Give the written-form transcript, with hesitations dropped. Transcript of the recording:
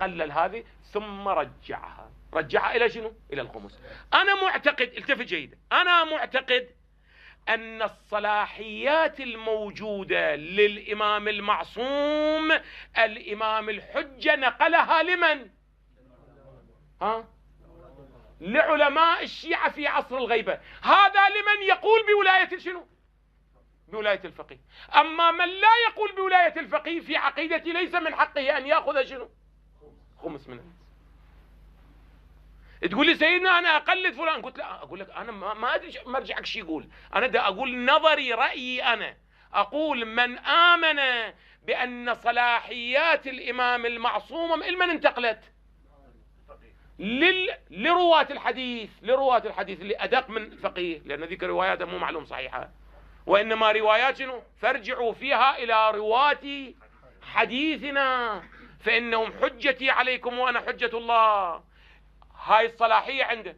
قلل هذه ثم رجعها إلى شنو؟ إلى الخمس. أنا معتقد، التفت جيدا، أنا معتقد أن الصلاحيات الموجودة للإمام المعصوم، الإمام الحجة نقلها لمن؟ لعلماء الشيعة في عصر الغيبة. هذا لمن يقول بولاية شنو؟ بولاية الفقيه. أما من لا يقول بولاية الفقيه في عقيدتي ليس من حقه أن يأخذ شنو؟ خمس من الناس. تقول لي سيدنا أنا أقلد فلان، قلت لا، أقول لك أنا ما أدري مرجعك شو يقول، أنا دا أقول نظري، رأيي أنا، أقول من آمن بأن صلاحيات الإمام المعصوم لمن انتقلت؟ لرواة الحديث، لرواة الحديث اللي أدق من الفقيه، لأن ذيك روايات مو معلوم صحيحة، وإنما روايات شنو؟ فارجعوا فيها إلى رواة حديثنا فإنهم حجتي عليكم وأنا حجة الله. هاي الصلاحية عنده.